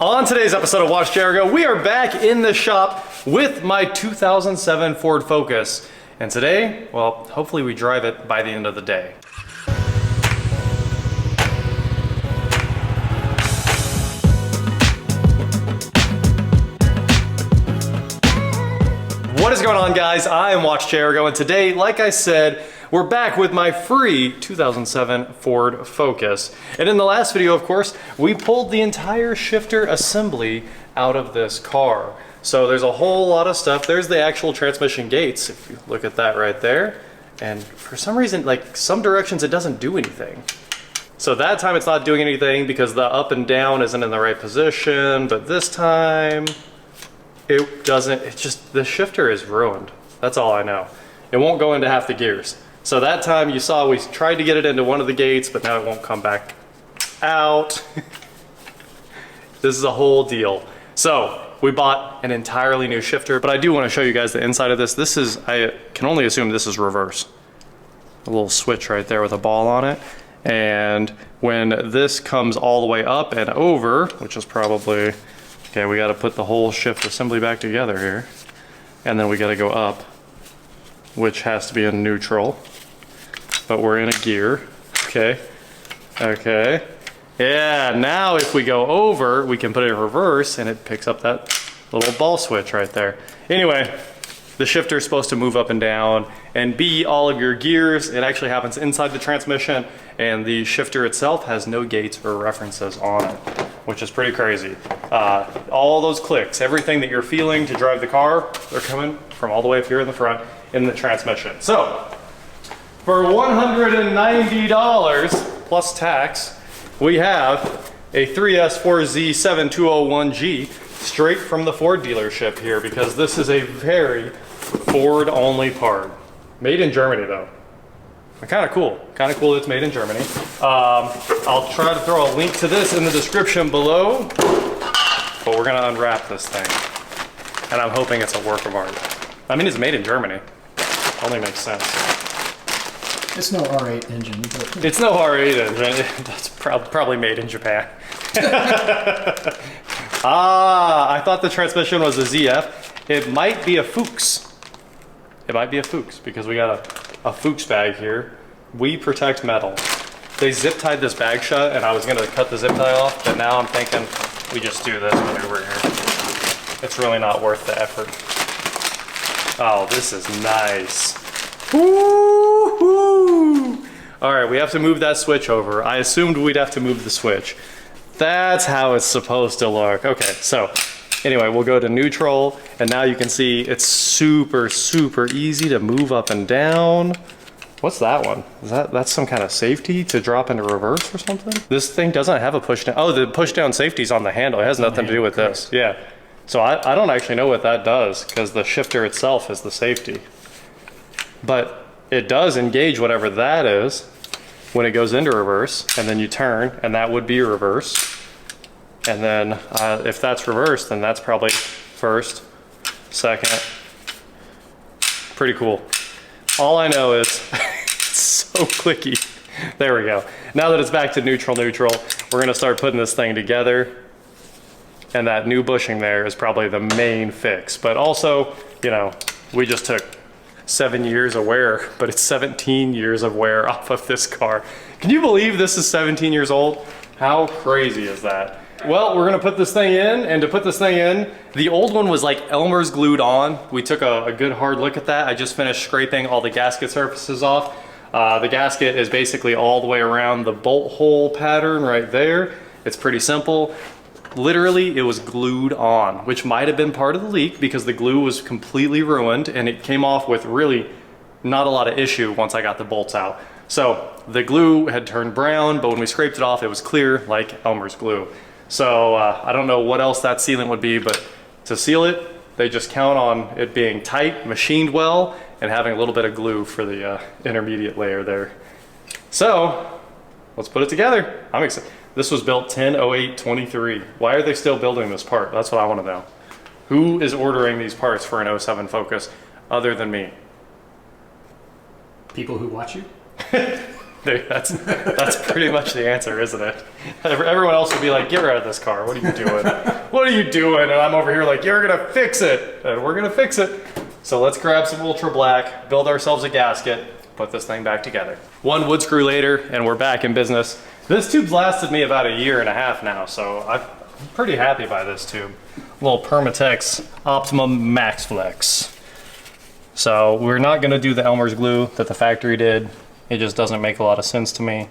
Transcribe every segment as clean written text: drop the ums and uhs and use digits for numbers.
On today's episode of WatchJRGo, we are back in the shop with my 2007 Ford Focus. And today, well, hopefully we drive it by the end of the day. What is going on, guys? I am WatchJRGo, and today, like I said, we're back with my free 2007 Ford Focus. And in the last video, of course, we pulled the entire shifter assembly out of this car. So there's a whole lot of stuff. There's the actual transmission gates, if you look at that right there. And for some reason, like some directions, it doesn't do anything. So that time it's not doing anything because the up and down isn't in the right position, but this time it doesn't. It's just, the shifter is ruined. That's all I know. It won't go into half the gears. So that time you saw we tried to get it into one of the gates, but now it won't come back out. This is a whole deal. So we bought an entirely new shifter, but I do want to show you guys the inside of this. This is, I can only assume this is reverse. A little switch right there with a ball on it. And when this comes all the way up and over, which is probably, okay, we got to put the whole shift assembly back together here. And then we got to go up, which has to be in neutral. But we're in a gear. Okay. Okay. Yeah, now if we go over, we can put it in reverse and it picks up that little ball switch right there. Anyway, the shifter is supposed to move up and down and be all of your gears. It actually happens inside the transmission, and the shifter itself has no gates or references on it, which is pretty crazy. All those clicks, everything that you're feeling to drive the car, they're coming from all the way up here in the front in the transmission. So for $190 plus tax, we have a 3S4Z7201G straight from the Ford dealership here, because this is a very Ford only part. Made in Germany though. Kind of cool. Kind of cool that it's made in Germany. I'll try to throw a link to this in the description below, but we're gonna unwrap this thing. And I'm hoping it's a work of art. I mean, it's made in Germany. Only makes sense. It's no R8 engine. But... It's no R8 engine. That's probably made in Japan. I thought the transmission was a ZF. It might be a Fuchs. It might be a Fuchs because we got a Fuchs bag here. We protect metal. They zip tied this bag shut, and I was gonna cut the zip tie off, but now I'm thinking we just do this maneuver here. It's really not worth the effort. Oh, this is nice. Woo-hoo! All right, we have to move that switch over. I assumed we'd have to move the switch. That's how it's supposed to look. Okay, so anyway, we'll go to neutral, and now you can see it's super, super easy to move up and down. What's that one? That's some kind of safety to drop into reverse or something? This thing doesn't have a push down. Oh, the push down safety's on the handle. It has nothing to do with this. Yeah. So I don't actually know what that does, because the shifter itself is the safety. But it does engage whatever that is when it goes into reverse, and then you turn, and that would be reverse. And then if that's reverse, then that's probably first, second. Pretty cool. All I know is it's so clicky. There we go. Now that it's back to neutral, we're gonna start putting this thing together. And that new bushing there is probably the main fix. But also, you know, we just took 7 years of wear, but it's 17 years of wear off of this car. Can you believe this is 17 years old? How crazy is that? Well, we're gonna put this thing in, and to put this thing in, the old one was like Elmer's glued on. We took a good hard look at that. I just finished scraping all the gasket surfaces off. The gasket is basically all the way around the bolt hole pattern right there. It's pretty simple. Literally, it was glued on, which might have been part of the leak because the glue was completely ruined, and it came off with really not a lot of issue once I got the bolts out. So the glue had turned brown, but when we scraped it off, it was clear like Elmer's glue. So I don't know what else that sealant would be, but to seal it, they just count on it being tight, machined well, and having a little bit of glue for the intermediate layer there. So let's put it together. I'm excited. This was built 10/08/23. Why are they still building this part? That's what I want to know. Who is ordering these parts for an 07 Focus other than me? People who watch you? That's pretty much the answer, isn't it? Everyone else would be like, get rid of this car. What are you doing? What are you doing? And I'm over here like, you're gonna fix it. And we're gonna fix it. So let's grab some ultra black, build ourselves a gasket, put this thing back together. One wood screw later, and we're back in business. This tube's lasted me about 1.5 years now, so I'm pretty happy by this tube. Little Permatex Optimum Max Flex. So we're not gonna do the Elmer's glue that the factory did. It just doesn't make a lot of sense to me.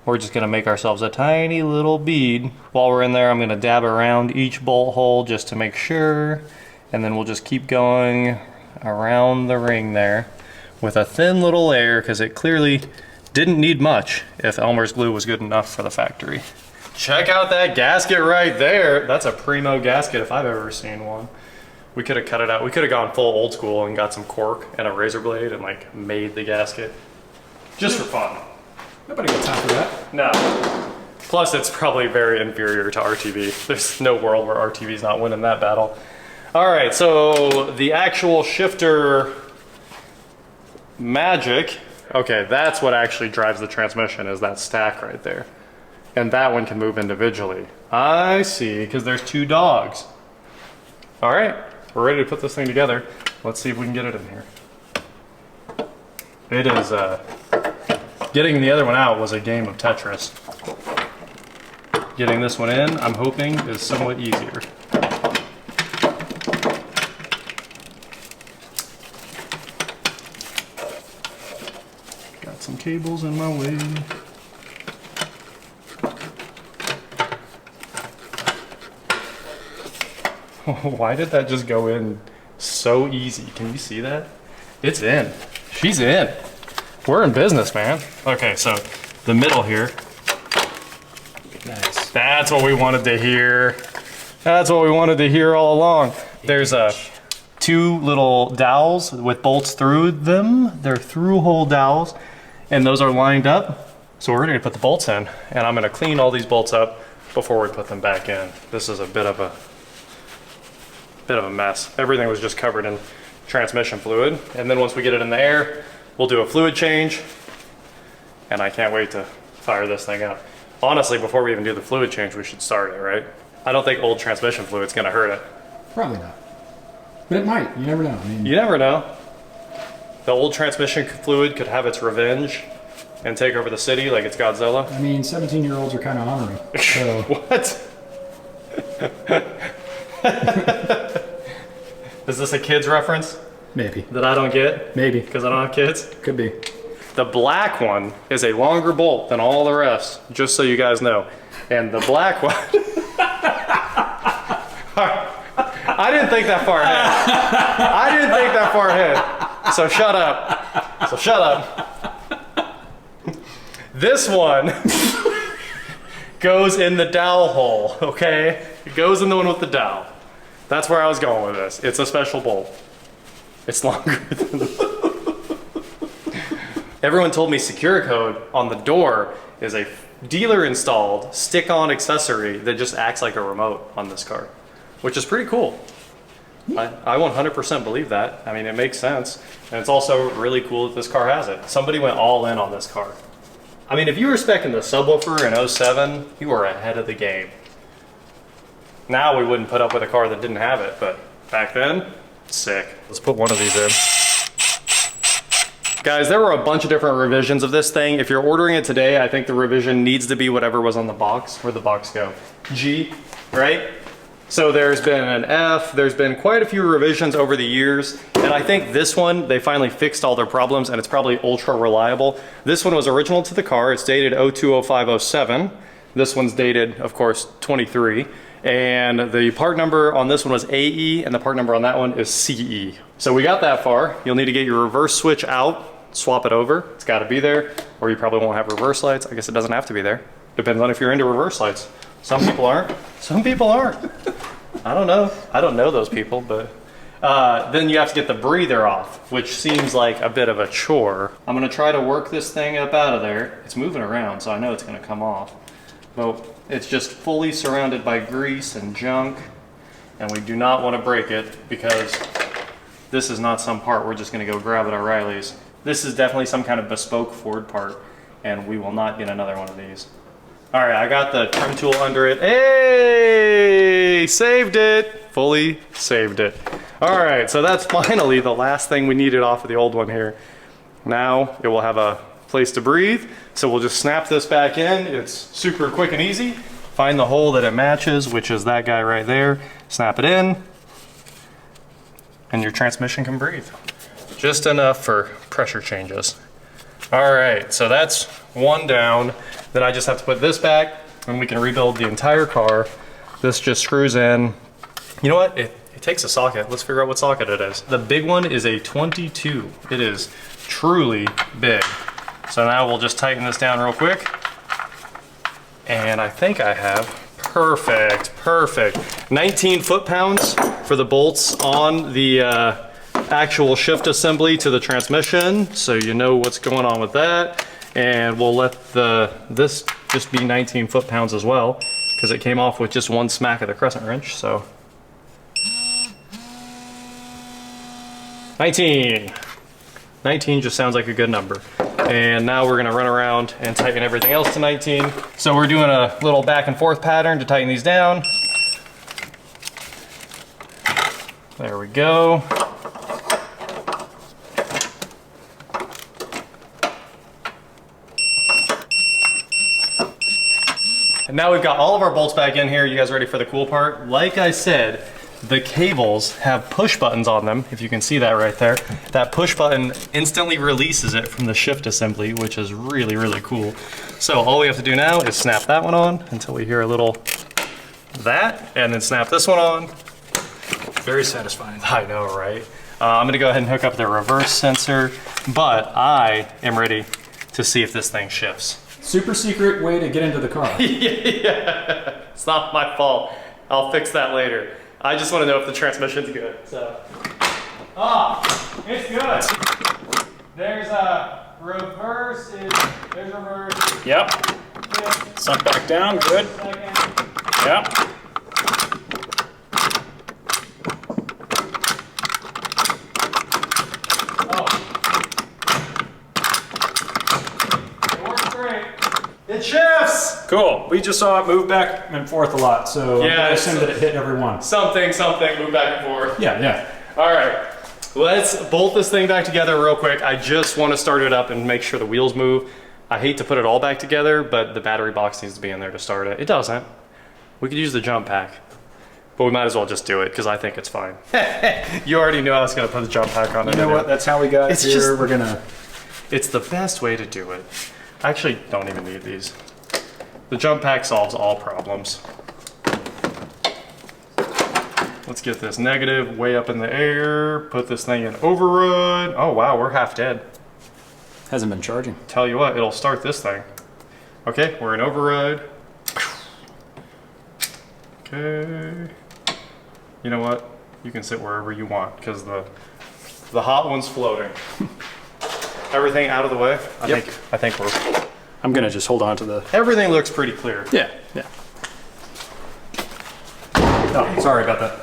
We're just gonna make ourselves a tiny little bead. While we're in there, I'm gonna dab around each bolt hole just to make sure. And then we'll just keep going around the ring there with a thin little layer, because it clearly didn't need much if Elmer's glue was good enough for the factory. Check out that gasket right there. That's a primo gasket if I've ever seen one. We could have cut it out. We could have gone full old school and got some cork and a razor blade and like made the gasket. Just for fun. Nobody got time for that. No. Plus it's probably very inferior to RTV. There's no world where RTV's not winning that battle. All right, so the actual shifter magic. Okay, that's what actually drives the transmission, is that stack right there. And that one can move individually. I see, because there's 2 dogs. All right, we're ready to put this thing together. Let's see if we can get it in here. It is, getting the other one out was a game of Tetris. Getting this one in, I'm hoping, is somewhat easier. Got some cables in my way. Why did that just go in so easy? Can you see that? It's in. She's in. We're in business, man. Okay, so the middle here. Nice. That's what we wanted to hear. That's what we wanted to hear all along. There's 2 little dowels with bolts through them. They're through-hole dowels, and those are lined up. So we're gonna put the bolts in, and I'm gonna clean all these bolts up before we put them back in. This is a bit of a mess. Everything was just covered in transmission fluid, and then once we get it in the air, we'll do a fluid change, and I can't wait to fire this thing up. Honestly, before we even do the fluid change, we should start it, right? I don't think old transmission fluid's gonna hurt it. Probably not. But it might. You never know. I mean, You never know. The old transmission fluid could have its revenge and take over the city like it's Godzilla. I mean, 17-year-olds are kind of honoring. So What? Is this a kid's reference maybe. that I don't get? Maybe. Because I don't have kids? Could be. The black one is a longer bolt than all the rest, just so you guys know. And the black one... I didn't think that far ahead. I didn't think that far ahead. So shut up. So shut up. This one goes in the dowel hole, okay? It goes in the one with the dowel. That's where I was going with this. It's a special bolt. It's longer than... Everyone told me SecureCode on the door is a dealer-installed stick-on accessory that just acts like a remote on this car, which is pretty cool. I 100% believe that. I mean, it makes sense. And it's also really cool that this car has it. Somebody went all in on this car. I mean, if you were speccing the subwoofer in 07, you were ahead of the game. Now we wouldn't put up with a car that didn't have it, but back then, sick. Let's put one of these in. Guys, there were a bunch of different revisions of this thing. If you're ordering it today, I think the revision needs to be whatever was on the box. Where'd the box go? G, right? So there's been an F, there's been quite a few revisions over the years, and I think this one, they finally fixed all their problems, and it's probably ultra reliable. This one was original to the car. It's dated 020507. This one's dated, of course, 23. And the part number on this one was AE, and the part number on that one is CE. So we got that far. You'll need to get your reverse switch out, swap it over. It's gotta be there, or you probably won't have reverse lights. I guess it doesn't have to be there. Depends on if you're into reverse lights. Some people aren't, some people aren't. I don't know. I don't know those people, but then you have to get the breather off, which seems like a bit of a chore. I'm gonna try to work this thing up out of there. It's moving around, so I know it's gonna come off. But it's just fully surrounded by grease and junk, and we do not want to break it because this is not some part we're just gonna go grab at O'Reilly's. This is definitely some kind of bespoke Ford part. and we will not get another one of these. All right, I got the trim tool under it. Hey, saved it. Fully saved it. All right, so that's finally the last thing we needed off of the old one here. Now it will have a place to breathe. So we'll just snap this back in. It's super quick and easy. Find the hole that it matches, which is that guy right there. Snap it in, and your transmission can breathe. Just enough for pressure changes. All right, so that's one down. Then I just have to put this back, and we can rebuild the entire car. This just screws in. You know what? It takes a socket. Let's figure out what socket it is. The big one is a 22. It is truly big. So now we'll just tighten this down real quick. And I think I have perfect. 19 foot-pounds for the bolts on the actual shift assembly to the transmission. So you know what's going on with that. And we'll let this just be 19 foot-pounds as well, because it came off with just one smack of the crescent wrench, so. 19 just sounds like a good number. And now we're gonna run around and tighten everything else to 19. So we're doing a little back and forth pattern to tighten these down. There we go. And now we've got all of our bolts back in here. You guys ready for the cool part? Like I said, the cables have push buttons on them, if you can see that right there. That push button instantly releases it from the shift assembly, which is really cool. So all we have to do now is snap that one on until we hear a little that, and then snap this one on. Very satisfying. I know, right? I'm gonna go ahead and hook up the reverse sensor, but I am ready to see if this thing shifts. Super secret way to get into the car. Yeah, it's not my fault. I'll fix that later. I just want to know if the transmission's good. So, it's good. There's a reverse. There's reverse. Yep. Sunk back down. Good. Second. Yep. It shifts! Cool. We just saw it move back and forth a lot, so Yeah, I assume that it hit every one. Something, move back and forth. Yeah. All right, let's bolt this thing back together real quick. I just want to start it up and make sure the wheels move. I hate to put it all back together, but the battery box needs to be in there to start it. It doesn't. We could use the jump pack, but we might as well just do it because I think it's fine. You already knew I was going to put the jump pack on it. You know what? That's how we got here. Just, we're gonna. It's the best way to do it. I actually don't even need these. The jump pack solves all problems. Let's get this negative way up in the air, put this thing in override. Oh wow, we're half dead. Hasn't been charging. Tell you what, it'll start this thing. Okay, we're in override. Okay. You know what? You can sit wherever you want because the hot one's floating. Everything out of the way. I think we're. I'm gonna just hold on to the. Everything looks pretty clear. Yeah. Oh, sorry about that.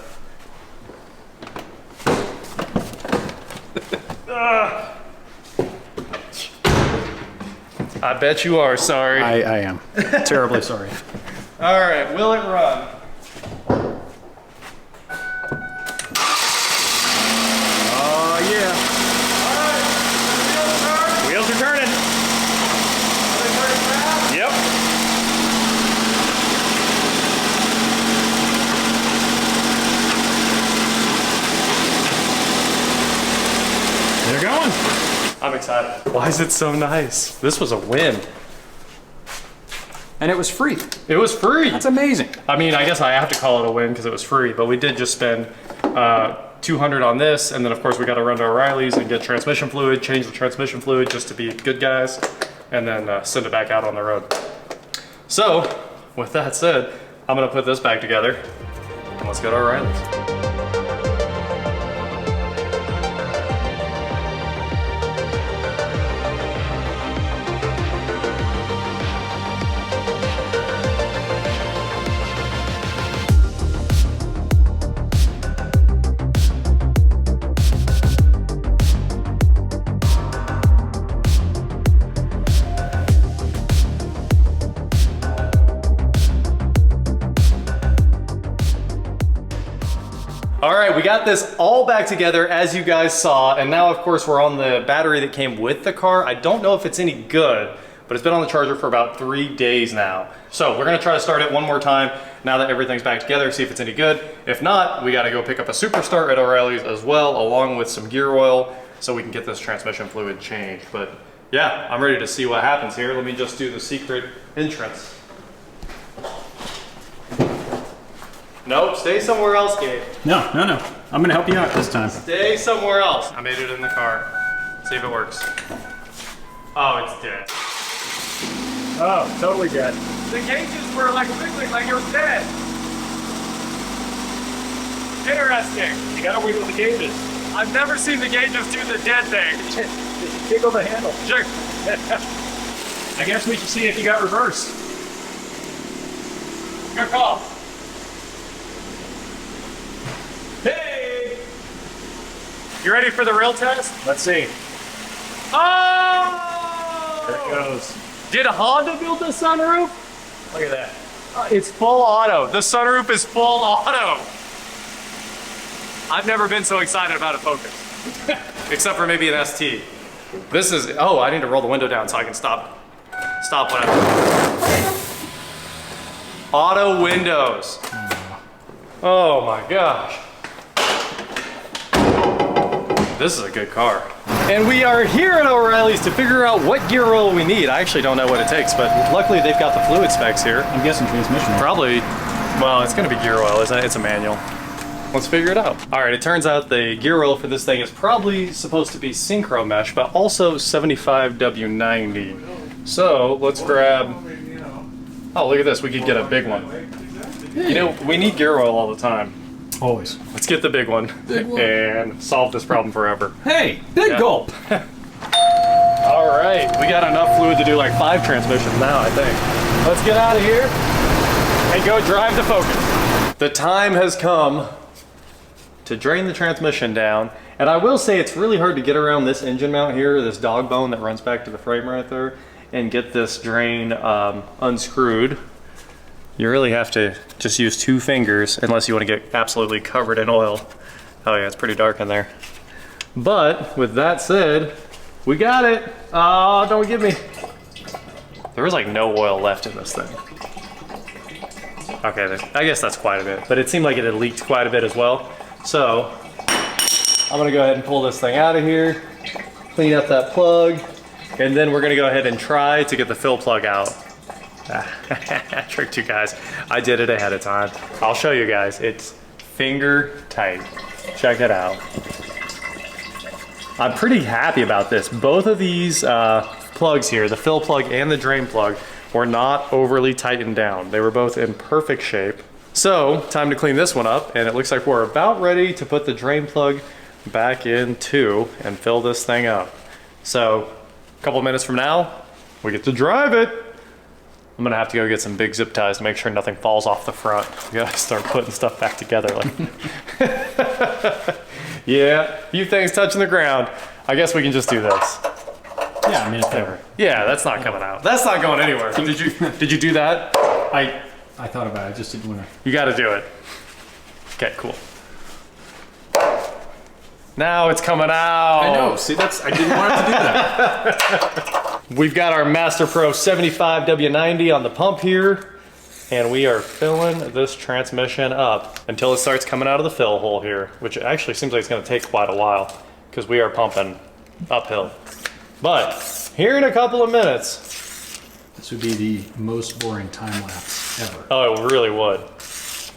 I bet you are sorry. I am terribly sorry. All right, will it run? Oh yeah. All right, Wheels are turning. are they turning fast? Yep. They're going. I'm excited. Why is it so nice? This was a win. And it was free. It was free. That's amazing. I mean, I guess I have to call it a win because it was free, but we did just spend $200 on this, and then of course we got to run to O'Reilly's and get transmission fluid, change the transmission fluid just to be good guys, and then send it back out on the road. So, with that said, I'm gonna put this back together, and let's go to O'Reilly's. All right, we got this all back together as you guys saw, and now of course we're on the battery that came with the car. I don't know if it's any good, but it's been on the charger for about 3 days now. So we're gonna try to start it one more time now that everything's back together, see if it's any good. If not, we gotta go pick up a super start at O'Reilly's as well, along with some gear oil, so we can get this transmission fluid changed. But yeah, I'm ready to see what happens here. Let me just do the secret entrance. Nope, stay somewhere else, Gabe. No. I'm gonna help you out this time. Stay somewhere else. I made it in the car. See if it works. Oh, it's dead. Oh, totally dead. The gauges were like wiggling like it was dead. Interesting. You gotta wiggle the gauges. I've never seen the gauges do the dead thing. Jiggle the handle. Sure. I guess we should see if you got reverse. Good call. Hey! You ready for the real test? Let's see. Oh! There it goes. Did Honda build the sunroof? Look at that. It's full auto. The sunroof is full auto. I've never been so excited about a Focus. Except for maybe an ST. This is, oh, I need to roll the window down so I can stop when I... Auto windows. Oh my gosh. This is a good car. And we are here at O'Reilly's to figure out what gear oil we need. I actually don't know what it takes, but luckily they've got the fluid specs here. I'm guessing transmission oil. Probably, well, it's gonna be gear oil, isn't it? It's a manual. Let's figure it out. All right, it turns out the gear oil for this thing is probably supposed to be synchro mesh, but also 75W90. So let's grab, oh, look at this, we could get a big one. You know, we need gear oil all the time. Always. Let's get the big one and solve this problem forever. Hey, big gulp. All right, we got enough fluid to do like 5 transmissions now, I think. Let's get out of here and go drive the Focus. The time has come to drain the transmission down. And I will say it's really hard to get around this engine mount here, this dog bone that runs back to the frame right there, and get this drain unscrewed. You really have to just use 2 fingers unless you want to get absolutely covered in oil. Oh yeah, it's pretty dark in there. But with that said, we got it. Oh, don't give me. There was like no oil left in this thing. Okay, I guess that's quite a bit, but it seemed like it had leaked quite a bit as well. So I'm gonna go ahead and pull this thing out of here, clean up that plug, and then we're gonna go ahead and try to get the fill plug out. I tricked you guys. I did it ahead of time. I'll show you guys. It's finger tight. Check it out. I'm pretty happy about this. Both of these plugs here, the fill plug and the drain plug, were not overly tightened down. They were both in perfect shape. So, time to clean this one up, and it looks like we're about ready to put the drain plug back in too and fill this thing up. So, a couple minutes from now, we get to drive it. I'm gonna have to go get some big zip ties to make sure nothing falls off the front. We gotta start putting stuff back together. Like, yeah, a few things touching the ground. I guess we can just do this. Yeah, I mean, it's there. Yeah, that's not coming out. That's not going anywhere. Did you do that? I thought about it. I just didn't want to. You got to do it. Okay, cool. Now it's coming out. I know. See, I didn't want it to do that. We've got our Master Pro 75W90 on the pump here, and we are filling this transmission up until it starts coming out of the fill hole here, which actually seems like it's going to take quite a while because we are pumping uphill. But here in a couple of minutes. This would be the most boring time lapse ever. Oh, it really would.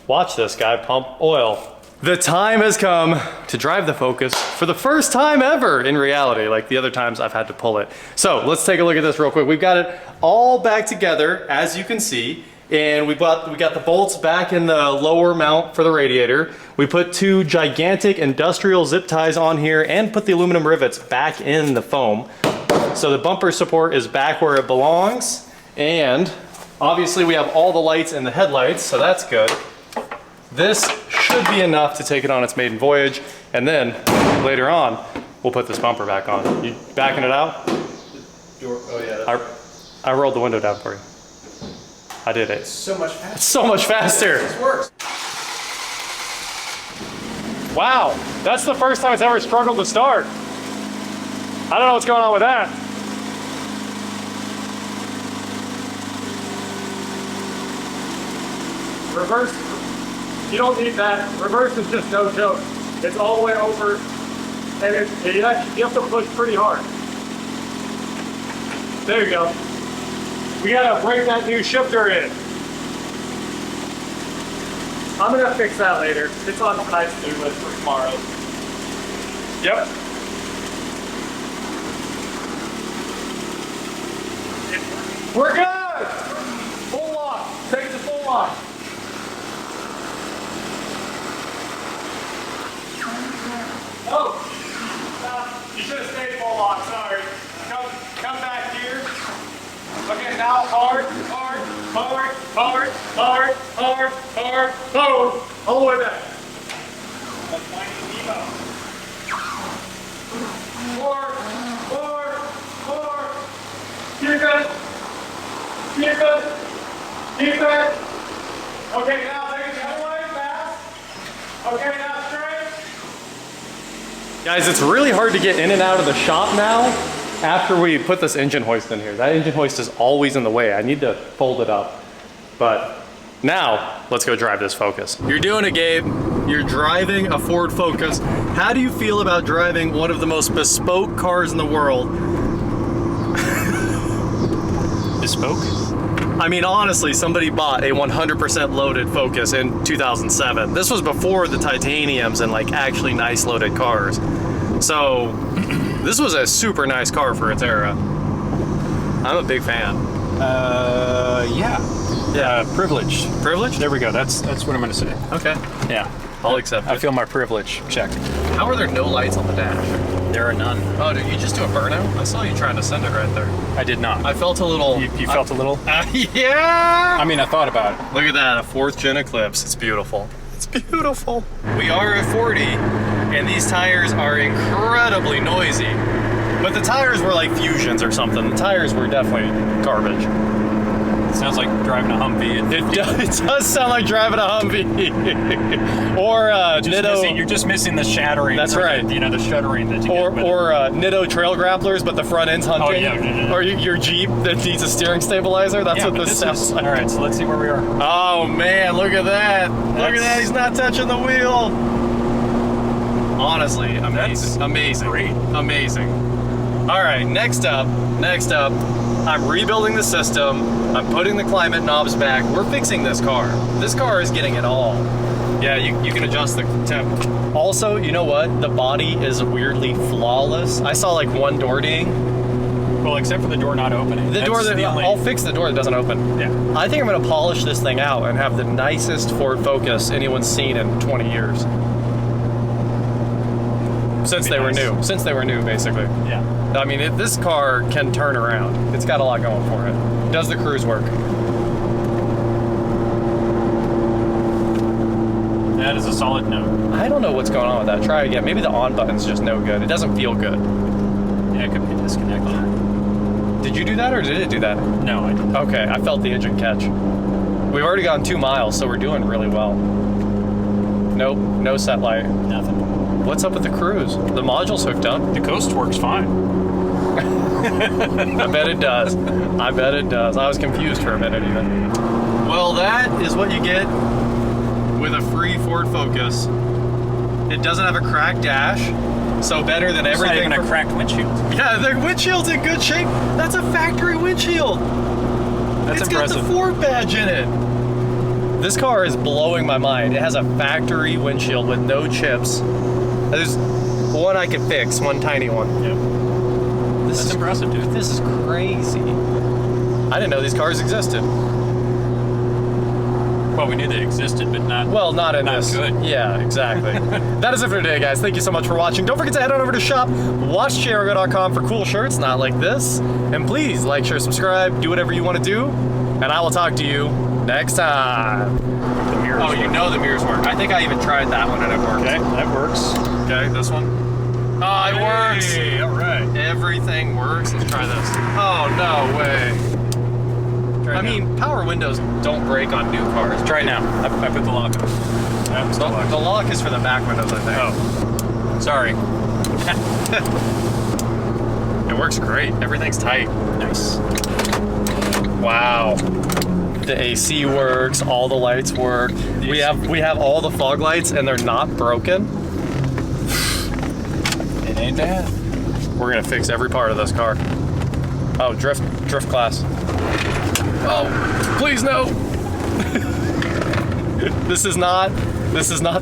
Watch this guy pump oil. The time has come to drive the Focus for the first time ever in reality, like the other times I've had to pull it. So let's take a look at this real quick. We've got it all back together, as you can see, and we got the bolts back in the lower mount for the radiator. We put 2 gigantic industrial zip ties on here and put the aluminum rivets back in the foam. So the bumper support is back where it belongs, and obviously we have all the lights in the headlights, so that's good. This should be enough to take it on its maiden voyage, and then later on, we'll put this bumper back on. You backing it out? Oh yeah. I rolled the window down for you. I did it. So much faster. It's so much faster. This works. Wow, that's the first time it's ever struggled to start. I don't know what's going on with that. Reverse, you don't need that. Reverse is just no joke. It's all the way over, and you have to push pretty hard. There you go. We gotta break that new shifter in. I'm gonna fix that later. It's on tonight's to-do list for tomorrow. Yep. We're good! Full lock. Take the full lock. Oh! You should have stayed full lock, sorry. Come back here. Okay, now hard, hard, hard, hard, hard, hard, hard, hard. All the way back. That's Finding Nemo. Forward, forward, forward. Keep it. Keep it. Keep it. Okay, now take it the other way, fast. Okay, now straight. Guys, it's really hard to get in and out of the shop now after we put this engine hoist in here. That engine hoist is always in the way. I need to fold it up. But now, let's go drive this Focus. You're doing it, Gabe. You're driving a Ford Focus. How do you feel about driving one of the most bespoke cars in the world? Bespoke? I mean, honestly, somebody bought a 100% loaded Focus in 2007. This was before the titaniums and like actually nice loaded cars. So, this was a super nice car for its era. I'm a big fan. Yeah. Privilege. Privilege? There we go. That's what I'm gonna say. Okay. Yeah. I'll accept it. I feel my privilege. Check. How are there no lights on the dash? There are none. Oh, did you just do a burnout? I saw you trying to send it right there. I did not. I felt a little... You felt a little? Yeah! I mean, I thought about it. Look at that, a 4th gen Eclipse. It's beautiful. It's beautiful. We are at 40, and these tires are incredibly noisy. But the tires were like Fusions or something. The tires were definitely garbage. It sounds like driving a Humvee. It does sound like driving a Humvee. Or Nitto. You're just missing the shattering. That's right. The shuddering that you get with Or Nitto trail grapplers, but the front end's hunting. Oh, yeah. Or your Jeep that needs a steering stabilizer. That's what this sounds like. All right, so let's see where we are. Oh man, look at that. Look at that, he's not touching the wheel. Honestly, amazing. Amazing. Great. Amazing. All right, next up, I'm rebuilding the system. I'm putting the climate knobs back. We're fixing this car. This car is getting it all. Yeah, you can adjust the temp. Also, you know what? The body is weirdly flawless. I saw like one door ding. Well, except for the door not opening. I'll fix the door that doesn't open. Yeah. I think I'm gonna polish this thing out and have the nicest Ford Focus anyone's seen in 20 years. Since they were new. Since they were new, basically. Yeah. I mean, this car can turn around. It's got a lot going for it. Does the cruise work? That is a solid no. I don't know what's going on with that. Try again. Maybe the on button's just no good. It doesn't feel good. Yeah, it could be disconnected. Did you do that or did it do that? No, I didn't. Okay, I felt the engine catch. We've already gone 2 miles, so we're doing really well. Nope, no set light. Nothing. What's up with the cruise? The module's hooked up. The Coast works fine. I bet it does. I bet it does. I was confused for a minute even. Well, that is what you get with a free Ford Focus. It doesn't have a cracked dash, so better than everything. It's not even a cracked windshield. Yeah, the windshield's in good shape. That's a factory windshield. That's impressive. Got the Ford badge in it. This car is blowing my mind. It has a factory windshield with no chips. There's one I could fix, one tiny one. Yep. That's impressive, dude. This is crazy. I didn't know these cars existed. Well, we knew they existed, but not. Well, not in this. Good. Yeah, exactly. That is it for today, guys. Thank you so much for watching. Don't forget to head on over to shop WatchJRGo.com for cool shirts, not like this. And please like, share, subscribe, do whatever you want to do. And I will talk to you next time. The mirrors. Oh, you know the mirrors work. I think I even tried that one and it worked. Okay, that works. Okay, this one. Oh, it works. Hey, all right. Everything works. Let's try this. Oh, no way. Try I now. mean, power windows don't break on new cars. Try now. I put the lock on. Happens to The lock is for the back windows, I think. Oh, sorry. It works great. Everything's tight. Nice. Wow. The AC works, all the lights work. We have all the fog lights and they're not broken. It ain't bad. We're gonna fix every part of this car. Oh, drift class. Oh, please no. This is not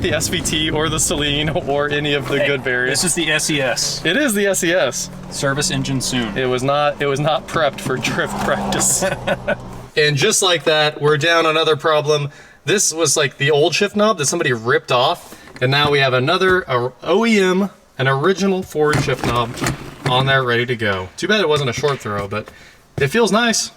the SVT or the Celine or any of the good variants. This is the SES. It is the SES. Service engine soon. It was not prepped for drift practice. And just like that, we're down another problem. This was like the old shift knob that somebody ripped off, and now we have another OEM, an original Ford shift knob on there ready to go. Too bad it wasn't a short throw, but it feels nice.